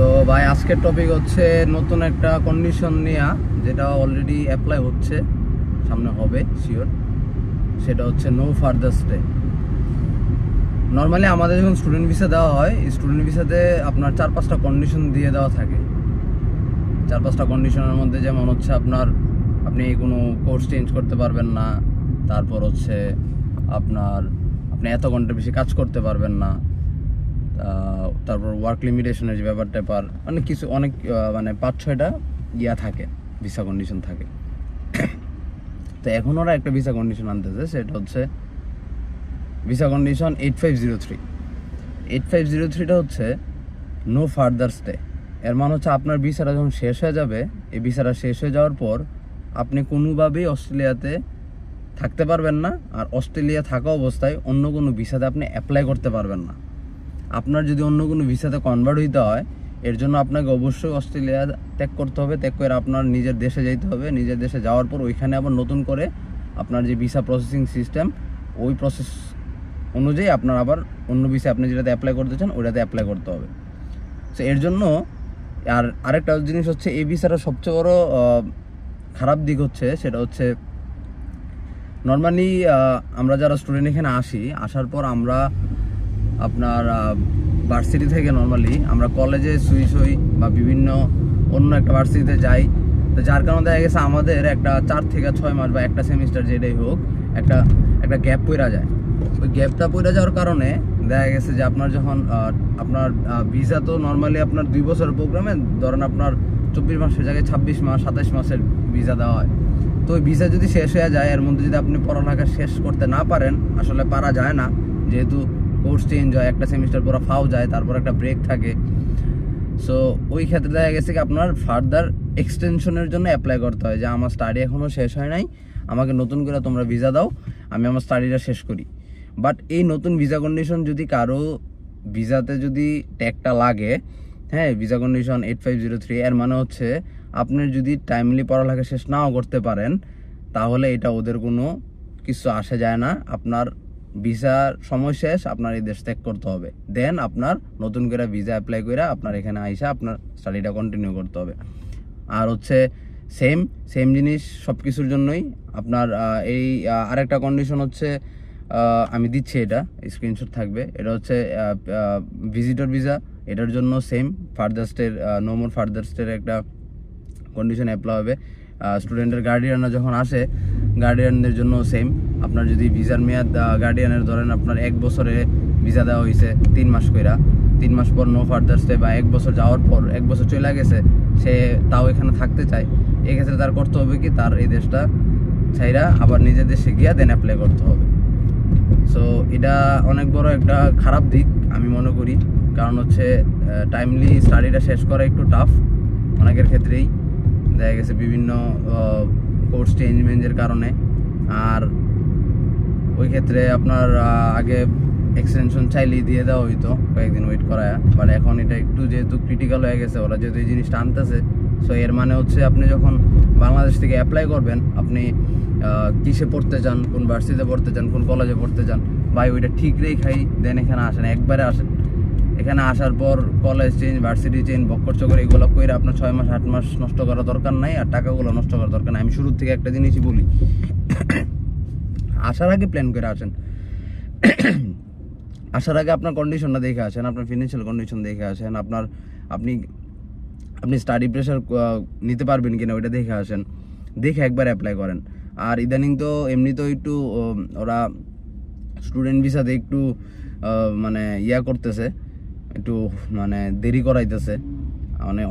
তো ভাই আজকের টপিক হচ্ছে নতুন একটা কন্ডিশন নিয়ে, যেটা অলরেডি অ্যাপ্লাই হচ্ছে, সামনে হবে শিওর। সেটা হচ্ছে নো ফার্দার স্টে। নর্মালি আমাদের যখন স্টুডেন্ট ভিসা দেওয়া হয়, স্টুডেন্ট ভিসাতে আপনার 4-5টা কন্ডিশন দিয়ে দেওয়া থাকে। 4-5টা কন্ডিশনের মধ্যে যেমন হচ্ছে আপনি কোনো কোর্স চেঞ্জ করতে পারবেন না, তারপর হচ্ছে আপনি এত ঘন্টা বেশি কাজ করতে পারবেন না, তারপর ওয়ার্ক লিমিটেশনের যে ব্যাপারটা অনেক 5-6টা ইয়া থাকে, ভিসা কন্ডিশন থাকে। তো এখন ওরা একটা ভিসা কন্ডিশন আনতেছে, সেটা হচ্ছে ভিসা কন্ডিশন 8503। 8503টা হচ্ছে নো ফার্দার স্টে। এর মানে হচ্ছে আপনার ভিসাটা যখন শেষ হয়ে যাবে, এই ভিসাটা শেষ হয়ে যাওয়ার পর আপনি কোনোভাবেই অস্ট্রেলিয়াতে থাকতে পারবেন না, আর অস্ট্রেলিয়া থাকা অবস্থায় অন্য কোনো ভিসাতে আপনি অ্যাপ্লাই করতে পারবেন না। আপনার যদি অন্য কোনো ভিসাতে কনভার্ট হইতে হয়, এর জন্য আপনাকে অবশ্যই অস্ট্রেলিয়া ত্যাগ করতে হবে। ত্যাগ করে আপনার নিজের দেশে যেতে হবে। নিজের দেশে যাওয়ার পর ওইখানে আবার নতুন করে আপনার যে ভিসা প্রসেসিং সিস্টেম, ওই প্রসেস অনুযায়ী আপনার আবার অন্য ভিসা আপনি যেটাতে অ্যাপ্লাই করতে চান ওইটাতে অ্যাপ্লাই করতে হবে। সো এর জন্য আরেকটা জিনিস হচ্ছে, এই ভিসাটা সবচেয়ে বড় খারাপ দিক হচ্ছে, সেটা হচ্ছে নর্মালি আমরা যারা স্টুডেন্ট এখানে আসার পর আমরা আপনার ভার্সিটি থেকে নর্মালি আমরা কলেজে সুইচ হই বা বিভিন্ন অন্য একটা ভার্সিটিতে যাই। তো যার কারণে দেখা গেছে আমাদের একটা 4 থেকে 6 মাস বা একটা সেমিস্টার যেটাই হোক, একটা গ্যাপ পড়ে যায়। ওই গ্যাপটা পড়ে যাওয়ার কারণে দেখা গেছে যে আপনার যখন আপনার ভিসা তো নর্মালি আপনার 2 বছরের প্রোগ্রামে ধরেন আপনার 24 মাসের জায়গায় 26 মাস 27 মাসের ভিসা দেওয়া হয়। তো ওই ভিসা যদি শেষ হয়ে যায়, এর মধ্যে যদি আপনি পড়ালেখা শেষ করতে না পারেন, আসলে পারা যায় না, যেহেতু কোর্স চেঞ্জ হয়, একটা সেমিস্টার পুরো ফাও যায়, তারপর একটা ব্রেক থাকে। সো ওই ক্ষেত্রে দেখা গেছে কি আপনার ফার্দার এক্সটেনশনের জন্য অ্যাপ্লাই করতে হয়, যে আমার স্টাডি এখনও শেষ হয় নাই, আমাকে নতুন করে তোমরা ভিসা দাও, আমি আমার স্টাডিটা শেষ করি। বাট এই নতুন ভিসা কন্ডিশন যদি কারো ভিসাতে যদি ট্যাগটা লাগে, হ্যাঁ, ভিসা কন্ডিশন 8503, এর মানে হচ্ছে আপনি যদি টাইমলি পড়ালেখা শেষ নাও করতে পারেন, তাহলে এটা ওদের কোনো কিছু আসে যায় না। আপনার ভিসার সময় শেষ, আপনার এই দেশ ত্যাগ করতে হবে, দেন আপনার নতুন করে ভিসা অ্যাপ্লাই করে আপনার এখানে আইসা আপনার স্টাডিটা কন্টিনিউ করতে হবে। আর হচ্ছে সেম জিনিস সব কিছুর জন্যই আপনার এই আরেকটা কন্ডিশন হচ্ছে, আমি দিচ্ছি, এটা স্ক্রিনশট থাকবে, এটা হচ্ছে ভিজিটর ভিসা। এটার জন্য সেম ফার্দার স্টের নো মোর ফার্দার স্টের একটা কন্ডিশন অ্যাপ্লাই হবে। স্টুডেন্টের গার্ডিয়ানরা যখন আসে, গার্ডিয়ানদের জন্য সেম। আপনার যদি ভিসার মেয়াদ গার্ডিয়ানের ধরেন আপনার 1 বছরে ভিসা দেওয়া হয়েছে 3 মাস কইরা, 3 মাস পর নো ফার্দার স্টে, বা 1 বছর যাওয়ার পর 1 বছর চলে গেছে, সে তাও এখানে থাকতে চায়, এক্ষেত্রে তার করতে হবে কি, তার এই দেশটা ছাইরা আবার নিজের দেশে গিয়া দেন অ্যাপ্লাই করতে হবে। সো এটা অনেক বড় একটা খারাপ দিক আমি মনে করি, কারণ হচ্ছে টাইমলি স্টাডিটা শেষ করা একটু টাফ অনেকের ক্ষেত্রেই, দেখা গেছে বিভিন্ন কোর্স চেঞ্জমেন্টের কারণে। আর ওই ক্ষেত্রে আপনার আগে এক্সটেনশন চাইলেই দিয়ে দেওয়া হইতো, কয়েকদিন ওয়েট করায়। বাট এখন এটা একটু যেহেতু ক্রিটিক্যাল হয়ে গেছে, ওরা যেহেতু এই জিনিসটা আনতেছে, সো এর মানে হচ্ছে আপনি যখন বাংলাদেশ থেকে অ্যাপ্লাই করবেন, আপনি কিসে পড়তে চান, কোন ভার্সিটিতে পড়তে চান, কোন কলেজে পড়তে চান, ভাই ওইটা ঠিক রেখাই দেন এখানে আসেন, একবারে আসেন। এখানে আসার পর college change, varsity change, Bakkar চক্কর এগুলো করে আপনার 6 মাস 8 মাস নষ্ট করার দরকার নাই, আর টাকাগুলো নষ্ট করার দরকার নাই। আমি শুরুর থেকে একটা জিনিসই বলি, আসার আগে প্ল্যান করে আসেন। আসার আগে আপনার কন্ডিশনটা দেখে আসেন, আপনার ফিনান্সিয়াল কন্ডিশন দেখে আসেন, আপনি স্টাডি প্রেশার নিতে পারবেন কিনা ওইটা দেখে আসেন, দেখে একবার অ্যাপ্লাই করেন। আর ইদানিং তো এমনিতেও একটু ওরা স্টুডেন্ট ভিসাতে একটু করতেছে, একটু দেরি করাইতেছে,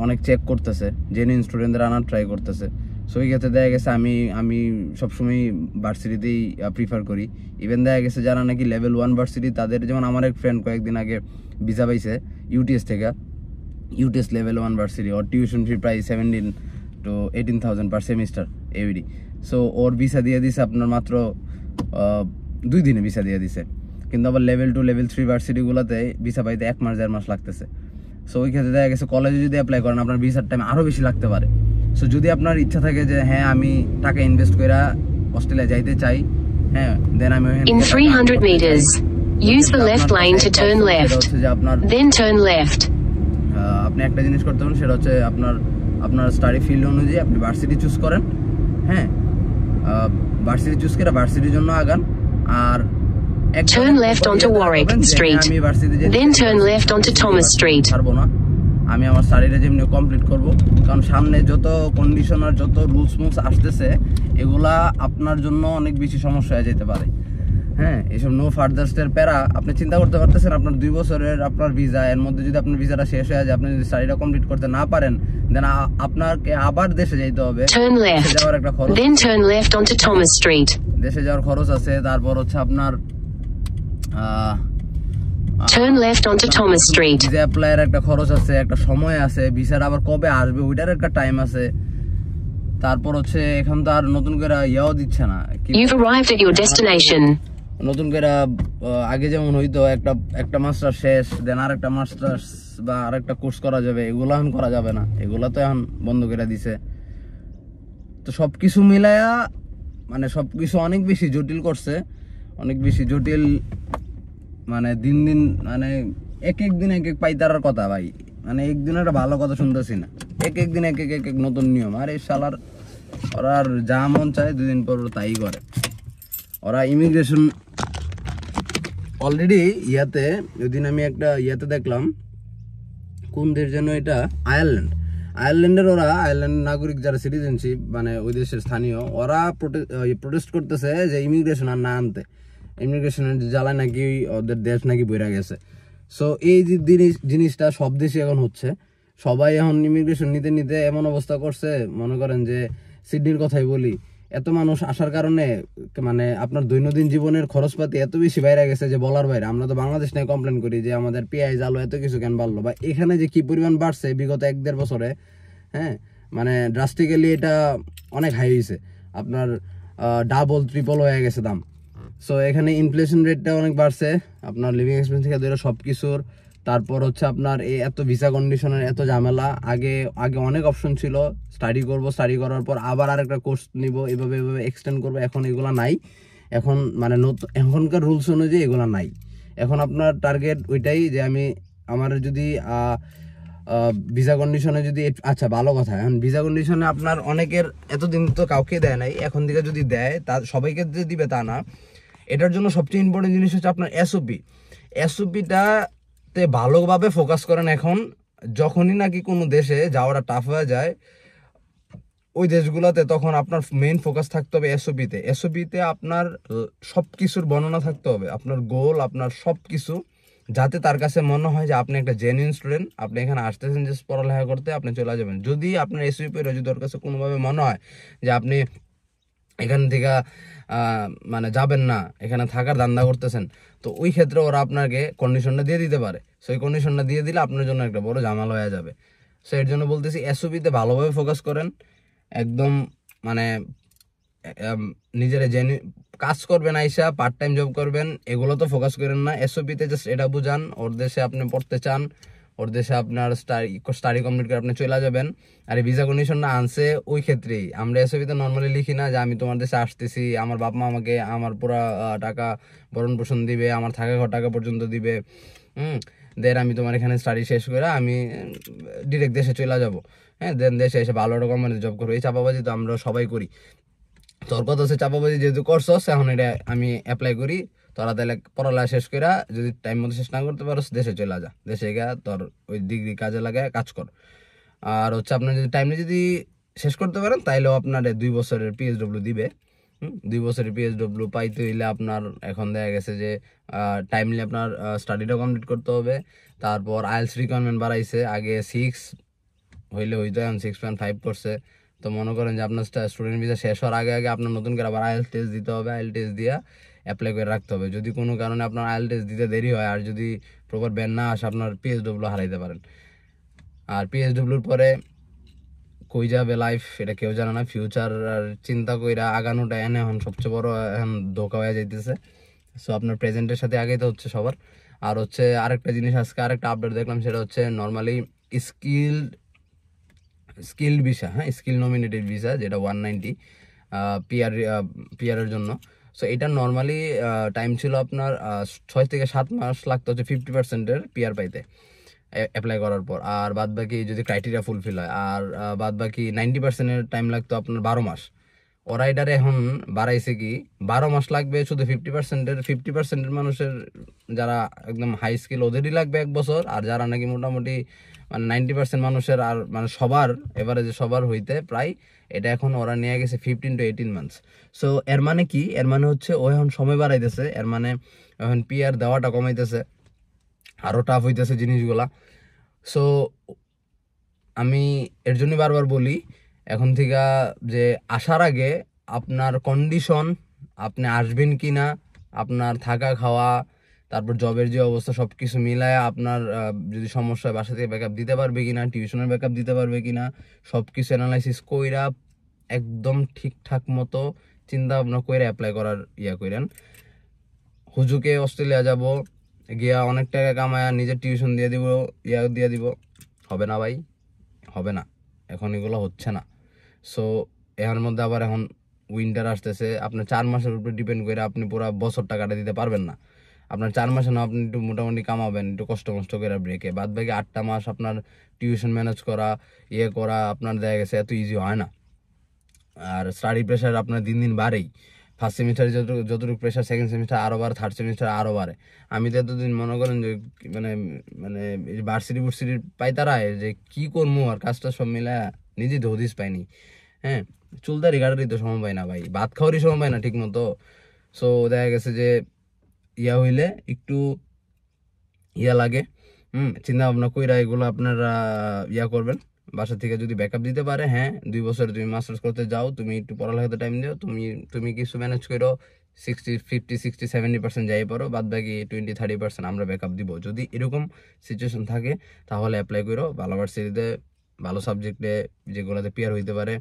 অনেক চেক করতেছে, জেনুইন স্টুডেন্টদের আনার ট্রাই করতেছে। সো এই ক্ষেত্রে দেখা গেছে আমি সবসময় ভার্সিটিতেই প্রিফার করি। ইভেন দেখা গেছে যারা নাকি লেভেল 1 ভার্সিটি, তাদের যেমন আমার এক ফ্রেন্ড কয়েকদিন আগে ভিসা পাইছে ইউটিএস থেকে, ইউটিএস লেভেল 1 ভার্সিটি, ওর টিউশন ফি প্রায় 17 to 18,000 per semester every. So or visa দিয়ে দিছে আপনার মাত্র 2 দিনে ভিসা দিয়ে দিছে, কিন্তু আবার লেভেল 2 লেভেল 3 ভার্সিটিগুলোতে ভিসা পাইতে 1 মাস 1.5 মাস লাগতেছে। সো ওই ক্ষেত্রে দেখা গেছে কলেজে যদি অ্যাপ্লাই করেন, আপনার ভিসার টাইম আরও বেশি লাগতে পারে। সো যদি আপনার ইচ্ছা থাকে যে হ্যাঁ আমি টাকা ইনভেস্ট করে অস্ট্রেলিয়া যাইতে চাই, হ্যাঁ, দেন আমি in 300 meters use the left lane to turn left, then turn left. আপনি একটা জিনিস করতে পারেন, সেটা হচ্ছে আপনার স্টাডি ফিল্ড অনুযায়ী আপনি ভার্সিটি চুজ করেন। হ্যাঁ, ভার্সিটি চুজ করে ভার্সিটির জন্য আগান। আর turn left onto Warwick Street, then turn left onto Thomas Street. পারবো না, আমি আমার স্টাডিটা যেমনি কমপ্লিট করব, কারণ সামনে যত কন্ডিশনার যত রুলস মুলস আসতেছে এগুলা আপনার জন্য অনেক বেশি সমস্যা হয়ে যেতে পারে। হ্যাঁ, এইসব নো ফার্দার স্টের প্যারা আপনি চিন্তা করতে পারতেছেন, আপনার 2 বছরের আপনার ভিসা, এর মধ্যে যদি আপনার ভিসাটা শেষ হয়ে যায়, আপনি যদি স্টাডিটা কমপ্লিট করতে না পারেন, দেন আপনাকে আবার দেশে যাইতে হবে। Turn left, যাওয়ার একটা খরচ, then turn left onto Thomas Street. দেশে যাওয়ার খরচ আছে। তারপর হচ্ছে আপনার turn left onto Thomas Street. Visa অ্যাপ্লাইয়ের একটা খরচ আছে, একটা সময় আছে, ভিসাটা আবার কবে আসবে ওইটার একটা টাইম আছে। তারপর হচ্ছে এখন তো আর নতুন করে ইয়াও দিচ্ছে না, You've arrived at your destination. নতুন করে আগে যেমন হইতো একটা মাস্টার শেষ, দেন আরেকটা মাস্টার্স বা আরেকটা কোর্স করা যাবে, এগুলো এখন করা যাবে না, এগুলো তো এখন বন্ধ করে দিছে। তো সবকিছু মিলায়া মানে সবকিছু অনেক বেশি জটিল করছে, অনেক বেশি জটিল। মানে দিন দিন মানে এক দিন এক পাইতার কথা ভাই, মানে একদিন একটা ভালো কথা শুনতেছি না, এক দিন এক নতুন নিয়ম। আর এই শালার ওরা আর যা মন চায় 2 দিন পর তাই করে। ওরা ইমিগ্রেশন অলরেডি ইয়াতে, ওই দিন আমি একটা ইয়াতে দেখলাম, কোন দেশ যেন এটা, আয়ারল্যান্ডের ওরা আয়ারল্যান্ডের নাগরিক যারা সিটিজেনশিপ মানে ওই দেশের স্থানীয়, ওরা প্রোটেস্ট করতেছে যে ইমিগ্রেশন আর না আনতে, ইমিগ্রেশনের জ্বালায় নাকি ওদের দেশ নাকি বইরা গেছে। সো এই যে জিনিসটা সব দেশে এখন হচ্ছে, সবাই এখন ইমিগ্রেশন নিতে নিতে এমন অবস্থা করছে, মনে করেন যে সিডনির কথাই বলি, এত মানুষ আসার কারণে মানে আপনার দৈনন্দিন জীবনের খরচপাতি এত বেশি বাইরে গেছে যে বলার বাইরে। আমরা তো বাংলাদেশ নিয়ে কমপ্লেন করি যে আমাদের পেঁয়াজ আলু এত কিছু কেন বাড়লো, বা এখানে যে কি পরিমাণ বাড়ছে বিগত 1-1.5 বছরে, হ্যাঁ মানে ড্রাস্টিক্যালি এটা অনেক হাই হয়েছে, আপনার ডাবল ট্রিপল হয়ে গেছে দাম। সো এখানে ইনফ্লেশন রেটটা অনেক বাড়ছে, আপনার লিভিং এক্সপেন্স থেকে ধরে সব কিছুর। তারপর হচ্ছে আপনার এই এত ভিসা কন্ডিশনের এত ঝামেলা। আগে অনেক অপশন ছিল, স্টাডি করব, স্টাডি করার পর আবার আরেকটা কোর্স নিব, এভাবে এক্সটেন্ড করবো। এখন এগুলা নাই, এখন মানে এখনকার রুলস অনুযায়ী এগুলা নাই। এখন আপনার টার্গেট ওইটাই যে আমার যদি ভিসা কন্ডিশনে যদি, আচ্ছা ভালো কথা, এখন ভিসা কন্ডিশনে আপনার অনেকের এতদিন তো কাউকে দেয় নাই, এখন থেকে যদি দেয় তা সবাইকে যে দিবে তা না। এটার জন্য সবচেয়ে ইম্পর্টেন্ট জিনিস হচ্ছে আপনার এসওপিটাতে ভালোভাবে ফোকাস করেন। এখন যখনই নাকি কোনো দেশে যাওয়াটা টাফ হয়ে যায় ওই দেশগুলোতে, তখন আপনার মেইন ফোকাস থাকতে হবে এসওপিতে আপনার সব কিছুর বর্ণনা থাকতে হবে, আপনার গোল, আপনার সব কিছু, যাতে তার কাছে মনে হয় যে আপনি একটা জেনুইন স্টুডেন্ট, আপনি এখানে আসতেছেন যে পড়ালেখা করতে, আপনি চলে যাবেন। যদি আপনার এসওপির যদি ওর কাছে কোনোভাবে মনে হয় যে আপনি এখান থেকে মানে যাবেন না, এখানে থাকার ধান্দা করতেছেন, তো ওই ক্ষেত্রে ওরা আপনাকে কন্ডিশনটা দিয়ে দিতে পারে। সো এই কন্ডিশনটা দিয়ে দিলে আপনার জন্য একটা বড় ঝামেলা হয়ে যাবে। সো এর জন্য বলতেছি এসওপিতে ভালোভাবে ফোকাস করেন, একদম মানে নিজের কাজ করবেন, আইসা পার্ট টাইম জব করবেন, এগুলো তো ফোকাস করেন না। এসওপিতে জাস্ট এটা বুঝান ওর দেশে আপনি পড়তে চান, ওর দেশে আপনার স্টাডি কমপ্লিট করে আপনি চলে যাবেন। আর এই ভিসা কন্ডিশন না আনছে ওই ক্ষেত্রেই আমরা এসওপিতে নর্মালি লিখি না যে আমি তোমার দেশে আসতেছি, আমার বাপ মা আমাকে আমার পুরা টাকা ভরণ পোষণ দিবে, আমার থাকা ঘর টাকা পর্যন্ত দিবে, দেন আমি তোমার এখানে স্টাডি শেষ করে আমি ডিরেক্ট দেশে চলে যাব। হ্যাঁ, দেন দেশে এসে ভালো একটা কোম্পানিতে জব করবো। এই চাপাবাজি তো আমরা সবাই করি। তোর কথা হচ্ছে চাপাবাজি যেহেতু করছস, এখন এটা আমি অ্যাপ্লাই করি, তোরা তাহলে পড়ালেখা শেষ করে যদি টাইম মতো শেষ না করতে পারো দেশে চলে যা, দেশে গিয়ে তোর ওই ডিগ্রি কাজে লাগায় কাজ কর। আর হচ্ছে আপনার যদি টাইমে যদি শেষ করতে পারেন তাইলেও আপনার 2 বছরের পিএইচডব্লিউ দিবে। 2 বছরের পিএইচডব্লিউ পাইতে হইলে আপনার এখন দেখা গেছে যে টাইমলি আপনার স্টাডিটা কমপ্লিট করতে হবে। তারপর আইএলটিএস রিকোয়ারমেন্ট বাড়াইছে, আগে 6 হইলে হইতো, এখন 6.5 করছে। তো মনে করেন যে আপনার স্টুডেন্ট ভিসা শেষ হওয়ার আগে আপনার নতুন করে আবার আইএলটিএস দিতে হবে, আইএলটিএস দিয়ে অ্যাপ্লাই করে রাখতে হবে। যদি কোনো কারণে আপনার আইএলটিএস দিতে দেরি হয় আর যদি প্রপার ব্যান না আসে, আপনার পিএইচডব্লিউ হারাইতে পারেন। আর পিএইচডব্লিউর পরে কই যাবে লাইফ এটা কেউ জানে না, ফিউচার আর চিন্তা কইরা আগানোটা এখন সবচেয়ে বড় এখন ধোকা হয়ে যাইতেছে। সো আপনার প্রেজেন্টের সাথে আগাইতে হচ্ছে সবার। আর হচ্ছে আরেকটা জিনিস, আজকে আরেকটা আপডেট দেখলাম, সেটা হচ্ছে নর্মালি স্কিল্ড ভিসা, হ্যাঁ স্কিল নমিনেটেড ভিসা, যেটা 190 পিআরের জন্য। সো এটা নর্মালি টাইম ছিল আপনার 6 থেকে 7 মাস লাগতো হচ্ছে 50%-এর পিআর পাইতে। অ্যাপ্লাই করার পর। আর বাদ বাকি যদি ক্রাইটেরিয়া ফুলফিল হয়, আর বাদ বাকি 90%-এর টাইম লাগতো আপনার 12 মাস। ওরা এটারে এখন বাড়াইছে কি 12 মাস লাগবে শুধু 50%-এর মানুষের, যারা একদম হাই স্কিল ওদেরই লাগবে 1 বছর, আর যারা নাকি মোটামুটি মানে 90% মানুষের, আর মানে সবার এভারেজে সবার হইতে প্রায়, এটা এখন ওরা নিয়ে গেছে 15 to 18 মান্থস। সো এর মানে কি, এর মানে হচ্ছে ও এখন সময় বাড়াইতেছে, এর মানে এখন পিআর দেওয়াটা কমাইতেছে, আরও টাফ হইতেছে জিনিসগুলা। সো আমি এর জন্য বারবার বলি এখন থেকে যে আসার আগে আপনার কন্ডিশন, আপনি আসবেন কি না, আপনার থাকা খাওয়া, তারপর জবের যে অবস্থা, সব কিছু মিলায় আপনার যদি সমস্যা হয় বাসা থেকে ব্যাকআপ দিতে পারবে কিনা, টিউশনের ব্যাকআপ দিতে পারবে কিনা, সব কিছু অ্যানালাইসিস কইরা একদম ঠিকঠাক মতো চিন্তা ভাবনা করে অ্যাপ্লাই করার করেন। হুজুকে অস্ট্রেলিয়া যাব, গিয়া অনেক টাকা কামায়া নিজের টিউশন দিয়ে দিব, হবে না ভাই, হবে না। এখন এগুলো হচ্ছে না। সো এর মধ্যে আবার এখন উইন্টার আসতেছে, আপনার 4 মাসের উপরে ডিপেন্ড করে আপনি পুরো বছর টাকাটা দিতে পারবেন না। আপনার 4 মাসে না আপনি একটু মোটামুটি কামাবেন, একটু কষ্ট করে ব্রেকে, বাদ বাকি 8টা মাস আপনার টিউশন ম্যানেজ করা করা আপনার দেখা গেছে এত ইজি হয় না। আর স্টাডি প্রেশার আপনার দিন দিন বাড়েই। ফার্স্ট সেমিস্টারে যতটুকু প্রেশার, সেকেন্ড সেমিস্টার আরও বাড়ে, থার্ড সেমিস্টার আরও বাড়ে। আমি তো এতদিন মনে করেন যে মানে মানে ভার্সিটির পাইতারায় যে কি করবো, আর কাজটা সব মিলা নিজেই হদিস পাইনি। হ্যাঁ, চুলদারি গাড়ারই তো সময় পাই না ভাই, ভাত খাওয়ারই সময় পাই না ঠিক মতো। সো দেখা গেছে যে হইলে একটু লাগে, চিন্তা ভাবনা কইরা এগুলো আপনারা করবেন। বাসা থেকে যদি ব্যাকআপ দিতে পারে, হ্যাঁ 2 বছর তুমি মাস্টার্স করতে যাও, তুমি একটু পড়ালেখাতে টাইম দিও, তুমি কিছু ম্যানেজ করো, 50-60-70% যাই পারো, বাদ বাকি 20-30% আমরা ব্যাকআপ দিব। যদি এরকম সিচুয়েশন থাকে তাহলে অ্যাপ্লাই করো ভালো ভার্সিটিতে, ভালো সাবজেক্টে, যেগুলোতে পিয়ার হইতে পারে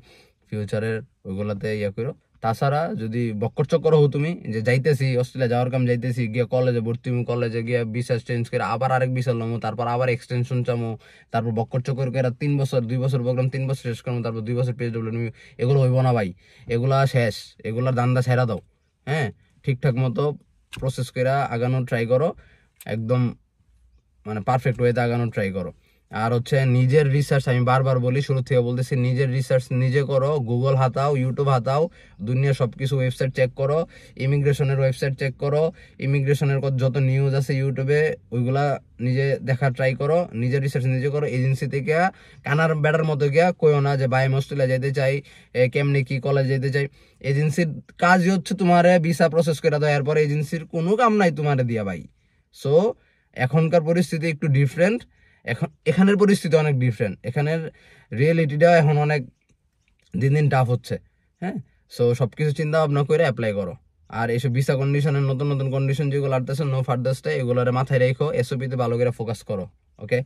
ফিউচারের, ওইগুলাতে করো। তাছাড়া যদি বক্কর চক্কর হো তুমি যে যাইতেছি অস্ট্রেলিয়া যাওয়ার কাম, যাইতেছি গিয়া কলেজে ভর্তি, কলেজে গিয়া ভিসা চেঞ্জ করে আবার আরেক ভিসা লমো, তারপর আবার এক্সটেনশন চামো, তারপর বক্কর চক্কর করে 3 বছর 2 বছর প্রোগ্রাম 3 বছর শেষ করবো, তারপর 2 বছর পিএইচডব্লিউ নিবি, এগুলো হইব না ভাই, এগুলা শেষ, এগুলার দান্দা ছেড়া দাও। হ্যাঁ, ঠিকঠাক মতো প্রসেস করে আগানোর ট্রাই করো, একদম মানে পারফেক্ট ওয়েতে আগানোর ট্রাই করো। আর হচ্ছে নিজের রিসার্চ, আমি বারবার বলি, শুরু থেকে বলতেছি, নিজের রিসার্চ নিজে করো, গুগল হাতাও, ইউটিউব হাতাও, দুনিয়ার সব কিছু ওয়েবসাইট চেক করো, ইমিগ্রেশনের ওয়েবসাইট চেক করো, ইমিগ্রেশনের যত নিউজ আছে ইউটিউবে ওইগুলা নিজে দেখার ট্রাই করো, নিজের রিসার্চ নিজে করো। এজেন্সি থেকে কানার বেড়ার মতো গিয়া কইও না যে ভাই আমি অস্ট্রেলিয়া যেতে চাই, কেমনি কি কলেজ যেতে চাই। এজেন্সির কাজই হচ্ছে তোমার ভিসা প্রসেস করে দেয়, এরপরে এজেন্সির কোনো কাম নাই তোমার দিয়া ভাই। সো এখনকার পরিস্থিতি একটু ডিফারেন্ট, এখানের পরিস্থিতি অনেক ডিফারেন্ট, এখানের রিয়েলিটিটা এখন অনেক দিন দিন টাফ হচ্ছে। হ্যাঁ, সো সব কিছু চিন্তা ভাবনা করে অ্যাপ্লাই করো। আর এইসব ভিসা কন্ডিশনের নতুন নতুন কন্ডিশন যেগুলো আসতেছে, নো ফার্দার স্টে, এগুলোর মাথায় রেখো, এসওপিতে ভালো করে ফোকাস করো। ওকে,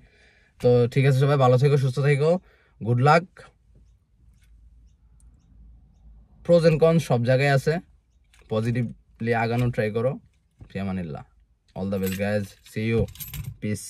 তো ঠিক আছে, সবাই ভালো থেকো, সুস্থ থেকো, good luck. Pros and cons সব জায়গায় আছে, পজিটিভলি আগানো ট্রাই করো। ফি আমানিল্লাহ, all the best guys, see you, piece.